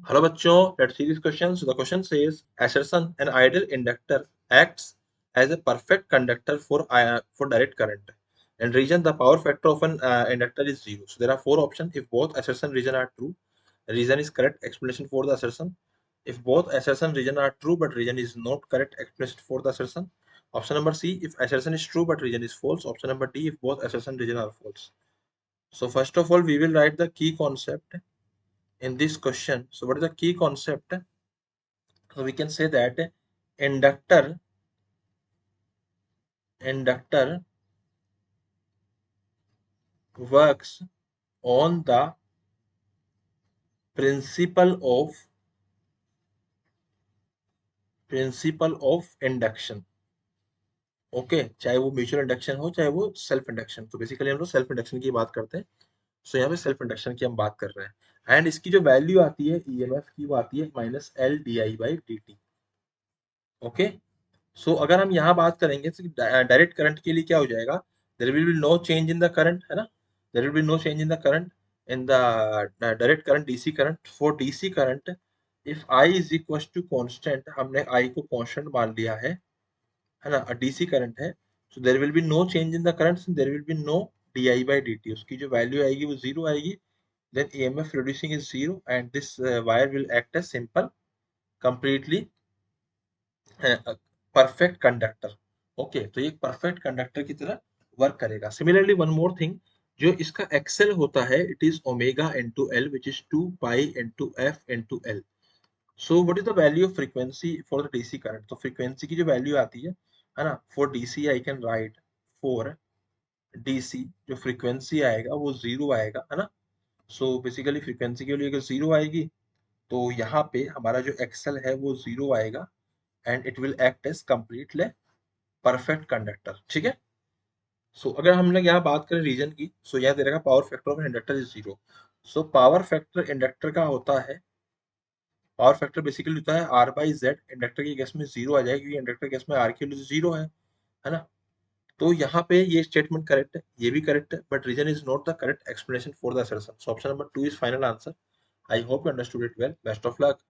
Hello bachcho, let's see this question. So the question says, assertion an ideal inductor acts as a perfect conductor for direct current. And reason the power factor of an inductor is 0. So there are four options. If both assertion reason are true, reason is correct explanation for the assertion. If both assertion reason are true but reason is not correct explanation for the assertion. Option number C, if assertion is true but reason is false. Option number D, if both assertion reason are false. So first of all, we will write the key concept in this question. So what is the key concept? So we can say that inductor works on the principle of induction. Okay, चाहे वो mutual induction हो चाहे वो self induction. तो basically हम लोग self induction की बात करते हैं. सो यहाँ पे सेल्फ इंडक्शन की हम बात कर रहे हैं. एंड इसकी जो वैल्यू आती है ईएमएफ की वो आती है minus L D I by D T. Okay. So अगर हम यहाँ बात करेंगे तो डायरेक्ट करंट के लिए क्या हो जाएगा, there will be no change in the current, है ना. There will be no change in the current in the direct current DC current. For DC current if I is equal to constant, हमने I को constant मान लिया है ना, DC current है. So there will be no change in the current, there will be no D I by D T. उसकी जो value आएगी वो जीरो आएगी. Then EMF producing is zero and this wire will act as simple completely perfect conductor. Okay, तो ये perfect conductor की तरह work करेगा. सिमिलरली वन मोर थिंग, जो इसका एक्सेल होता है it is omega into L which is 2 pi into F into L. So what is the value of frequency for the DC current. तो frequency की जो वैल्यू आती है ना, for DC I can write for DC जो frequency आएगा वो zero आएगा, है ना. सो बेसिकली फ्रीक्वेंसी के लिए अगर जीरो आएगी तो यहाँ पे हमारा जो एक्सेल है वो जीरो आएगा and it will act as completely perfect conductor. ठीक है. सो अगर हम लोग यहाँ बात करें रीजन की, सो यहाँ दे रखा power factor of inductor is zero. So power factor inductor का होता है, पावर फैक्टर बेसिकली होता है आर बाई जेड. इंडक्टर की केस में जीरो आ जाएगा क्योंकि इंडक्टर केस में आर की वैल्यू जीरो है ना. तो यहाँ पे ये स्टेटमेंट करेक्ट है, ये भी करेक्ट है, but reason is not the correct explanation for the assertion. So option number 2 is final answer. I hope you understood it well. Best of luck.